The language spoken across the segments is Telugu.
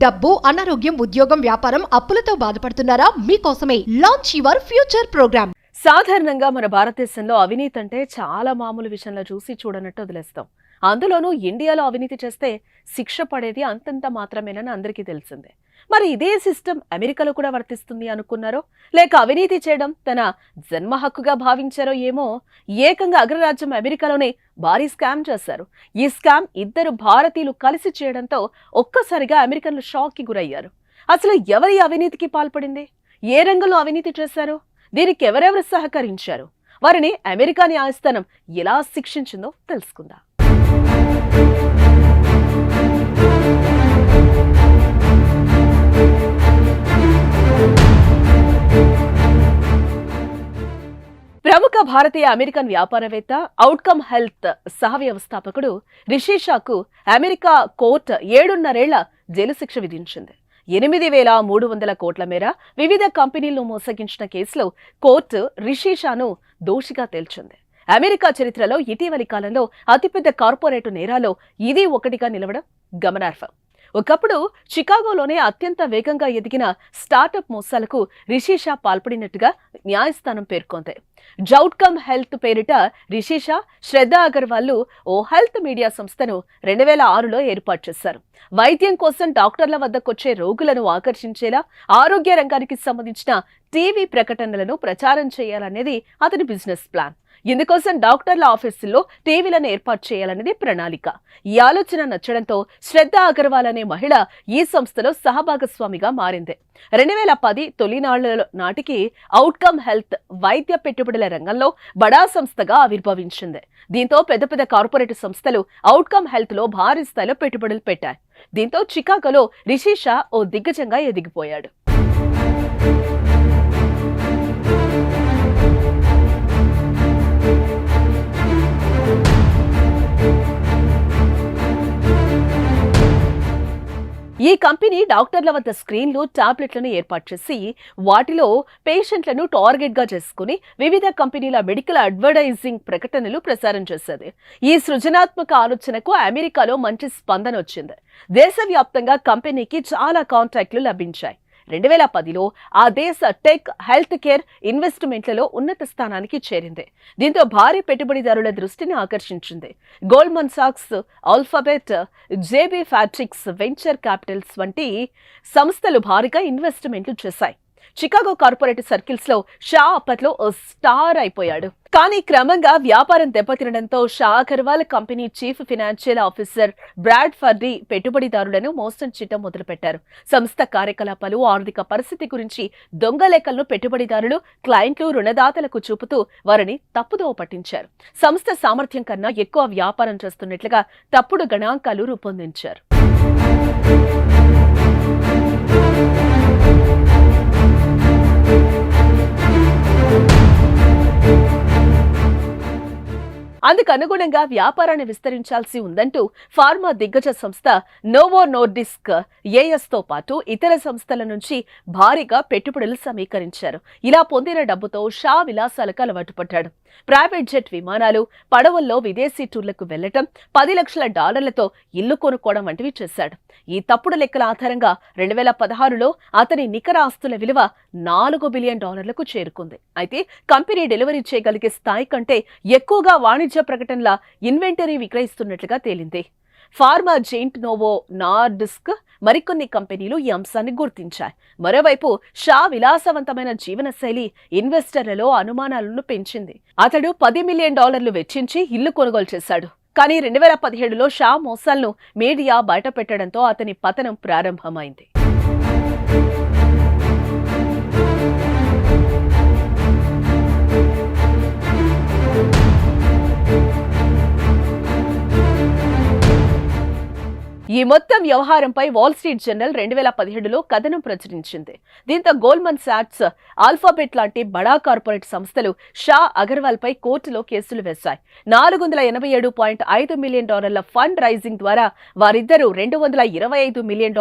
డబ్బు, అనారోగ్యం, ఉద్యోగం, వ్యాపారం, అప్పులతో బాధపడుతున్నారా? మీకోసమే లాంచ్ యువర్ ఫ్యూచర్ ప్రోగ్రామ్. సాధారణంగా మన భారతదేశంలో అవినీతి అంటే చాలా మామూలు విషయంలో చూసి చూడనట్టు వదిలేస్తాం. అందులోనూ ఇండియాలో అవినీతి చేస్తే శిక్ష పడేది అంతంత మాత్రమేనని అందరికీ తెలిసిందే. మరి ఇదే సిస్టమ్ అమెరికాలో కూడా వర్తిస్తుంది అనుకున్నారో, లేక అవినీతి చేయడం తన జన్మ హక్కుగా భావించారో ఏమో, ఏకంగా అగ్రరాజ్యం అమెరికాలోనే భారీ స్కామ్ చేశారు. ఈ స్కామ్ ఇద్దరు భారతీయులు కలిసి చేయడంతో ఒక్కసారిగా అమెరికన్లు షాక్ కి గురయ్యారు. అసలు ఎవరి అవినీతికి పాల్పడింది, ఏ రంగంలో అవినీతి చేశారు, దీనికి ఎవరెవరు సహకరించారు, వారిని అమెరికా న్యాయస్థానం ఎలా శిక్షించిందో తెలుసుకుందాం. ప్రముఖ భారతీయ అమెరికన్ వ్యాపారవేత్త, అవుట్కమ్ హెల్త్ సహ వ్యవస్థాపకుడు రిషి షాకు అమెరికా కోర్టు 7.5 ఏళ్ల జైలు శిక్ష విధించింది. 8,300 కోట్ల మేర వివిధ కంపెనీలను మోసగించిన కేసులో కోర్టు రిషి షాను దోషిగా తేల్చింది. అమెరికా చరిత్రలో ఇటీవలి కాలంలో అతిపెద్ద కార్పొరేట్ నేరాల్లో ఇది ఒకటిగా నిలవడం గమనార్హం. ఒకప్పుడు చికాగోలోనే అత్యంత వేగంగా ఎదిగిన స్టార్టప్ మోసాలకు రిషి షా పాల్పడినట్టుగా న్యాయస్థానం పేర్కొంది. అవుట్కమ్ హెల్త్ పేరిట రిషి షా, శ్రద్ధ అగర్వాల్ ఓ హెల్త్ మీడియా సంస్థను 2006లో ఏర్పాటు చేశారు. వైద్యం కోసం డాక్టర్ల వద్దకొచ్చే రోగులను ఆకర్షించేలా ఆరోగ్య రంగానికి సంబంధించిన టీవీ ప్రకటనలను ప్రచారం చేయాలనేది అతని బిజినెస్ ప్లాన్. ఇందుకోసం డాక్టర్ల ఆఫీసుల్లో టీవీలను ఏర్పాటు చేయాలనేది ప్రణాళిక. ఈ ఆలోచన నచ్చడంతో శ్రద్ధ అగర్వాల్ అనే మహిళ ఈ సంస్థలో సహభాగస్వామిగా మారింది. 2010 తొలినాళ్ల నాటికి అవుట్కమ్ హెల్త్ వైద్య పెట్టుబడుల రంగంలో బడా సంస్థగా ఆవిర్భవించింది. దీంతో పెద్ద పెద్ద కార్పొరేట్ సంస్థలు అవుట్కమ్ హెల్త్ లో భారీ స్థాయిలో పెట్టుబడులు పెట్టాయి. దీంతో చికాగోలో రిషి షా ఓ దిగ్గజంగా ఎదిగిపోయాడు. ఈ కంపెనీ డాక్టర్ల వద్ద స్క్రీన్లు, టాబ్లెట్లను ఏర్పాటు చేసి వాటిలో పేషెంట్లను టార్గెట్ గా చేసుకుని వివిధ కంపెనీల మెడికల్ అడ్వర్టైజింగ్ ప్రకటనలు ప్రసారం చేసేది. ఈ సృజనాత్మక ఆలోచనకు అమెరికాలో మంచి స్పందన వచ్చింది. దేశవ్యాప్తంగా కంపెనీకి చాలా కాంట్రాక్టులు లభించాయి. 2010లో ఆ దేశ టెక్, హెల్త్ కేర్ ఇన్వెస్ట్మెంట్లలో ఉన్నత స్థానానికి చేరింది. దీంతో భారీ పెట్టుబడిదారుల దృష్టిని ఆకర్షించింది. గోల్డ్మన్ సాక్స్, ఆల్ఫాబెట్, జేబీ ఫ్యాట్రిక్స్ వెంచర్ క్యాపిటల్స్ వంటి సంస్థలు భారీగా ఇన్వెస్ట్మెంట్లు చేశాయి. చికాగో కార్పొరేట్ సర్కిల్స్ లో షా అప్పట్లో ఓ స్టార్ అయిపోయాడు. కానీ క్రమంగా వ్యాపారం దెబ్బతినడంతో Shah Agarwal company chief financial officer Brad Fardy పెట్టుబడిదారులను మోసం చేయడం మొదలుపెట్టారు. సంస్థ కార్యకలాపాలు, ఆర్థిక పరిస్థితి గురించి దొంగ లెక్కలను పెట్టుబడిదారులు, క్లయింట్లు, రుణదాతలకు చూపుతూ వారిని తప్పుదోవ పట్టించారు. సంస్థ సామర్థ్యం కన్నా ఎక్కువ వ్యాపారం చేస్తున్నట్లుగా తప్పుడు గణాంకాలు రూపొందించారు. అందుకు అనుగుణంగా వ్యాపారాన్ని విస్తరించాల్సి ఉందంటూ ఫార్మా దిగ్గజ సంస్థ నోవో నోర్డిస్క్ ఏఎస్ తో పాటు ఇతర సంస్థల నుంచి భారీగా పెట్టుబడులు సమీకరించారు. ఇలా పొందిన డబ్బుతో షా విలాసాలకు అలవాటు పడ్డాడు. ప్రైవేట్ జెట్ విమానాలు, పడవల్లో విదేశీ టూర్లకు వెళ్లటం, $10 లక్షలతో ఇల్లు కొనుక్కోవడం వంటివి చేశాడు. ఈ తప్పుడు లెక్కల ఆధారంగా 2016లో అతని నికర ఆస్తుల విలువ $4 బిలియన్ చేరుకుంది. అయితే కంపెనీ డెలివరీ చేయగలిగే స్థాయి కంటే ఎక్కువగా వాణిజ్య ప్రకటనల ఇన్వెంటరీ విక్రయిస్తున్నట్లుగా తేలింది. ఫార్మా జెయింట్ నోవో నార్డిస్క్ మరికొన్ని కంపెనీలు ఈ అంశాన్ని గుర్తించాయి. మరోవైపు షా విలాసవంతమైన జీవనశైలి ఇన్వెస్టర్లలో అనుమానాలను పెంచింది. అతడు $10 మిలియన్ వెచ్చించి ఇల్లు కొనుగోలు చేశాడు. కానీ 2017లో షా మోసాలను మీడియా బయటపెట్టడంతో అతని పతనం ప్రారంభమైంది. ఈ మొత్తం వ్యవహారంపై వాల్ స్ట్రీట్ జర్నల్ 2017లో కథనం ప్రచురించింది. దీంతో గోల్డ్మన్ సాక్స్, ఆల్ఫాబెట్ లాంటి బడా కార్పొరేట్ సంస్థలు షా అగర్వాల్ పై కోర్టులో కేసులు వేశాయి. $487.5 మిలియన్ ఫండ్ రైజింగ్ ద్వారా వారిద్దరూ $225 మిలియన్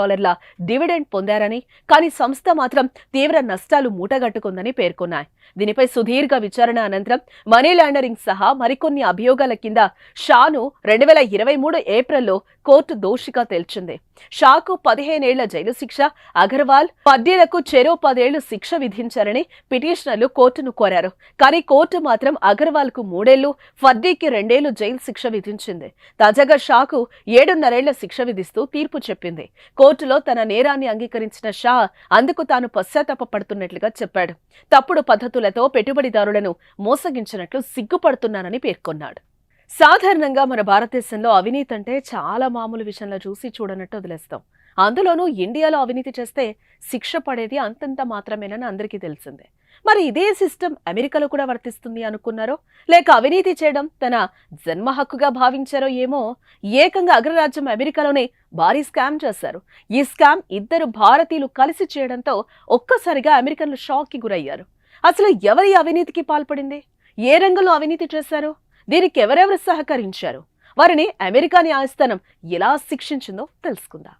డివిడెండ్ పొందారని, కానీ సంస్థ మాత్రం తీవ్ర నష్టాలు మూటగట్టుకుందని పేర్కొన్నాయి. దీనిపై సుదీర్ఘ విచారణ అనంతరం మనీ లాండరింగ్ సహా మరికొన్ని అభియోగాల కింద షాను 2023 ఏప్రిల్లో కోర్టు దోషిగా దోషిగా తేల్చింది. షాకు 15 ఏళ్ల జైలు శిక్ష, అగర్వాల్, ఫర్డీలకు చెరో 10 ఏళ్లు శిక్ష విధించారని పిటిషనర్లు కోర్టును కోరారు. కానీ కోర్టు మాత్రం అగర్వాల్ కు 3 ఏళ్లు, ఫర్డీకి 2 ఏళ్లు జైలు శిక్ష విధించింది. తాజాగా షాకు 7.5 ఏళ్ల శిక్ష విధిస్తూ తీర్పు చెప్పింది. కోర్టులో తన నేరాన్ని అంగీకరించిన షా అందుకు తాను పశ్చాత్తాపపడుతున్నట్లుగా చెప్పాడు. తప్పుడు పద్ధతులతో పెట్టుబడిదారులను మోసగించినట్లు సిగ్గుపడుతున్నానని పేర్కొన్నాడు. సాధారణంగా మన భారతదేశంలో అవినీతి అంటే చాలా మామూలు విషయంలో చూసి చూడనట్టు వదిలేస్తాం. అందులోనూ ఇండియాలో అవినీతి చేస్తే శిక్ష పడేది అంతంత మాత్రమేనని అందరికీ తెలిసిందే. మరి ఇదే సిస్టమ్ అమెరికాలో కూడా వర్తిస్తుంది అనుకున్నారో, లేక అవినీతి చేయడం తన జన్మ హక్కుగా భావించారో ఏమో. ఏకంగా అగ్రరాజ్యం అమెరికాలోనే భారీ స్కామ్ చేశారు. ఈ స్కామ్ 2 భారతీయులు కలిసి చేయడంతో ఒక్కసారిగా అమెరికన్లు షాక్ కి గురయ్యారు. అసలు ఎవరి అవినీతికి పాల్పడింది, ఏ రంగంలో అవినీతి చేశారు, దీనికి ఎవరెవరు సహకరించారు, వారిని అమెరికా న్యాయస్థానం ఎలా శిక్షించిందో తెలుసుకుందాం.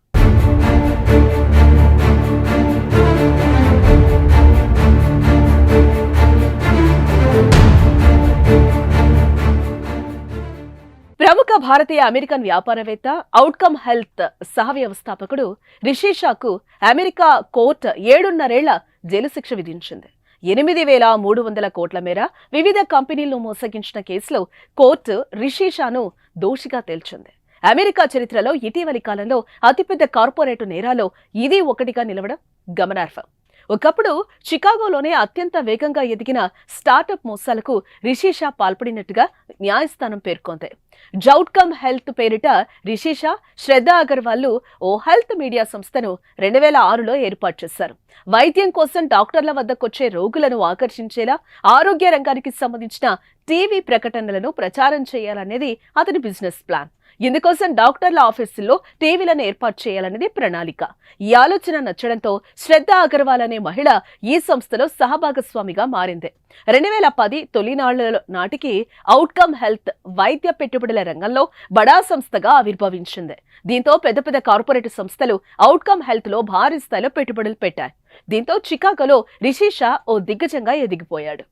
ప్రముఖ భారతీయ అమెరికన్ వ్యాపారవేత్త, అవుట్కమ్ హెల్త్ సహ వ్యవస్థాపకుడు రిషి షాకు అమెరికా కోర్టు 7.5 ఏళ్ల జైలు శిక్ష విధించింది. 8,300 కోట్ల మేర వివిధ కంపెనీలను మోసగించిన కేసులో కోర్టు రిషి షాను దోషిగా తేల్చింది. అమెరికా చరిత్రలో ఇటీవలి కాలంలో అతిపెద్ద కార్పొరేటు నేరాల్లో ఇది ఒకటిగా నిలవడం గమనార్హం. ఒకప్పుడు చికాగోలోనే అత్యంత వేగంగా ఎదిగిన స్టార్టప్ మోసాలకు రిషి షా పాల్పడినట్టుగా న్యాయస్థానం పేర్కొంది. జౌట్కమ్ హెల్త్ పేరిట రిషి షా, శ్రద్ధా అగర్వాల్ ఓ హెల్త్ మీడియా సంస్థను 2006లో ఏర్పాటు చేశారు. వైద్యం కోసం డాక్టర్ల వద్దకొచ్చే రోగులను ఆకర్షించేలా ఆరోగ్య రంగానికి సంబంధించిన టీవీ ప్రకటనలను ప్రచారం చేయాలనేది అతని బిజినెస్ ప్లాన్. ఇందుకోసం డాక్టర్ల ఆఫీసుల్లో టీవీలను ఏర్పాటు చేయాలనేది ప్రణాళిక. ఈ ఆలోచన నచ్చడంతో శ్రద్ధా అగర్వాల్ అనే మహిళ ఈ సంస్థలో సహభాగస్వామిగా మారింది. 2010 తొలినాళ్ల నాటికి అవుట్కమ్ హెల్త్ వైద్య పెట్టుబడుల రంగంలో బడా సంస్థగా ఆవిర్భవించింది. దీంతో పెద్ద పెద్ద కార్పొరేట్ సంస్థలు అవుట్కమ్ హెల్త్ లో భారీ స్థాయిలో పెట్టుబడులు పెట్టాయి. దీంతో చికాగోలో రిషి షా ఓ దిగ్గజంగా ఎదిగిపోయాడు.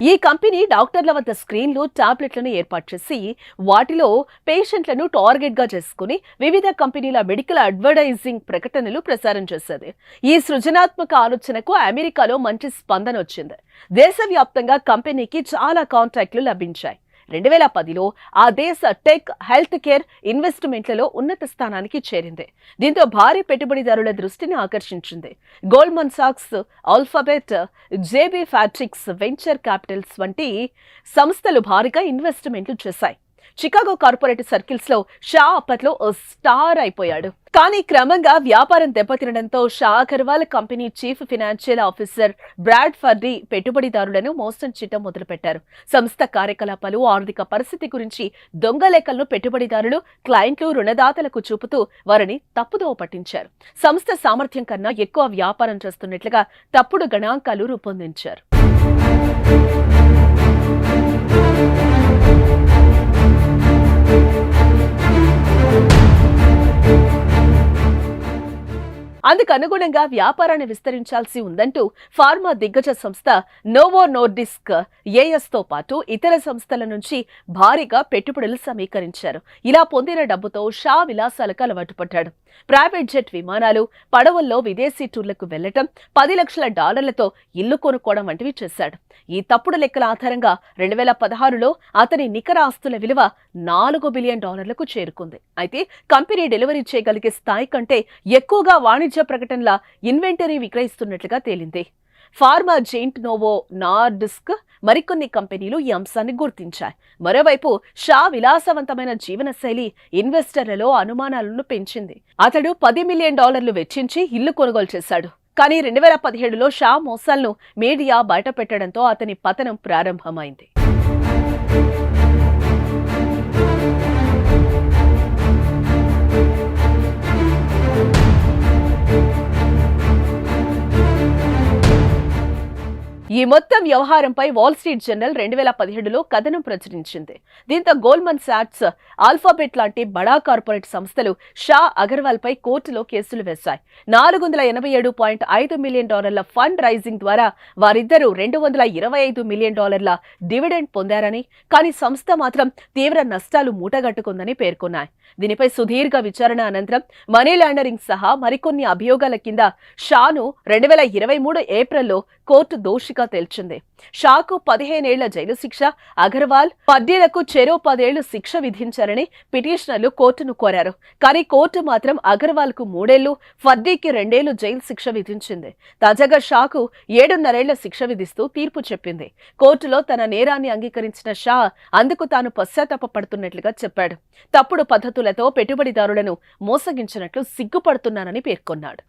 ఈ కంపెనీ డాక్టర్ల వద్ద స్క్రీన్లు, టాబ్లెట్లను ఏర్పాటు చేసి వాటిలో పేషెంట్లను టార్గెట్ గా చేసుకుని వివిధ కంపెనీల మెడికల్ అడ్వర్టైజింగ్ ప్రకటనలు ప్రసారం చేసేది. ఈ సృజనాత్మక ఆలోచనకు అమెరికాలో మంచి స్పందన వచ్చింది. దేశవ్యాప్తంగా కంపెనీకి చాలా కాంట్రాక్టులు లభించాయి. 2010లో ఆ దేశ టెక్, హెల్త్ కేర్ ఇన్వెస్ట్మెంట్లలో ఉన్నత స్థానానికి చేరింది. దీంతో భారీ పెట్టుబడిదారుల దృష్టిని ఆకర్షించింది. గోల్డ్మన్ సాక్స్, ఆల్ఫాబెట్, జేబీ ఫ్యాట్రిక్స్ వెంచర్ క్యాపిటల్స్ వంటి సంస్థలు భారీగా ఇన్వెస్ట్మెంట్లు చేశాయి. చికాగో కార్పొరేట్ సర్కిల్స్ లో షా అప్పట్లో ఓ స్టార్ అయిపోయాడు. కానీ క్రమంగా వ్యాపారం దెబ్బతినడంతో Shah Agarwal company chief financial officer Brad Fardy పెట్టుబడిదారులను మోసం చేయడం మొదలుపెట్టారు. సంస్థ కార్యకలాపాలు, ఆర్థిక పరిస్థితి గురించి దొంగ లెక్కలను పెట్టుబడిదారులు, క్లయింట్లు, రుణదాతలకు చూపుతూ వారిని తప్పుదోవ పట్టించారు. సంస్థ సామర్థ్యం కన్నా ఎక్కువ వ్యాపారం చేస్తున్నట్లుగా తప్పుడు గణాంకాలు రూపొందించారు. అందుకు అనుగుణంగా వ్యాపారాన్ని విస్తరించాల్సి ఉందంటూ ఫార్మా దిగ్గజ సంస్థ నోవో నోర్డిస్క్ ఏఎస్తో పాటు ఇతర సంస్థల నుంచి భారీగా పెట్టుబడులు సమీకరించారు. ఇలా పొందిన డబ్బుతో షా విలాసాలకు అలవాటు పడ్డాడు. ప్రైవేట్ జెట్ విమానాలు, పడవల్లో విదేశీ టూర్లకు వెళ్లటం, $10 లక్షల ఇల్లు కొనుక్కోవడం వంటివి చేశాడు. ఈ తప్పుడు లెక్కల ఆధారంగా 2016లో అతని నికర ఆస్తుల విలువ $4 బిలియన్ చేరుకుంది. అయితే కంపెనీ డెలివరీ చేయగలిగే స్థాయి కంటే ఎక్కువగా వాణిజ్య ప్రకటనల ఇన్వెంటరీ విక్రయిస్తున్నట్లుగా తేలింది. ఫార్మా జెయింట్ నోవో నార్డిస్క్ మరికొన్ని కంపెనీలు ఈ అంశాన్ని గుర్తించాయి. మరోవైపు షా విలాసవంతమైన జీవనశైలి ఇన్వెస్టర్లలో అనుమానాలను పెంచింది. అతడు $10 మిలియన్ వెచ్చించి ఇల్లు కొనుగోలు చేశాడు. కానీ 2017లో షా మోసాలను మీడియా బయటపెట్టడంతో అతని పతనం ప్రారంభమైంది. ఈ మొత్తం వ్యవహారంపై వాల్ స్ట్రీట్ జర్నల్ 2017లో కథనం ప్రచురించింది. దీంతో గోల్డ్మన్ సాక్స్, ఆల్ఫాబెట్ లాంటి బడా కార్పొరేట్ సంస్థలు షా అగర్వాల్ పై కోర్టులో కేసులు వేశాయి. $487.5 మిలియన్ ఫండ్ రైజింగ్ ద్వారా వారిద్దరూ $225 మిలియన్ డివిడెండ్ పొందారని, కానీ సంస్థ మాత్రం తీవ్ర నష్టాలు మూటగట్టుకుందని పేర్కొన్నాయి. దీనిపై సుదీర్ఘ విచారణ అనంతరం మనీ లాండరింగ్ సహా మరికొన్ని అభియోగాల కింద షాను 2023 ఏప్రిల్లో కోర్టు దోషిగా తేల్చింది. షాకు 15 ఏళ్ల జైలు శిక్ష, అగర్వాల్ పద్యేలకు చెరో 10 ఏళ్లు శిక్ష విధించారని పిటిషనర్లు కోర్టును కోరారు. కానీ కోర్టు మాత్రం అగర్వాల్ కు 3 ఏళ్లు, ఫర్డీకి 2 ఏళ్లు జైలు శిక్ష విధించింది. తాజాగా షాకు 7.5 ఏళ్ల శిక్ష విధిస్తూ తీర్పు చెప్పింది. కోర్టులో తన నేరాన్ని అంగీకరించిన షా అందుకు తాను పశ్చాత్తాపపడుతున్నట్లుగా చెప్పాడు. తప్పుడు పద్ధతులతో పెట్టుబడిదారులను మోసగించినట్లు సిగ్గుపడుతున్నానని పేర్కొన్నాడు.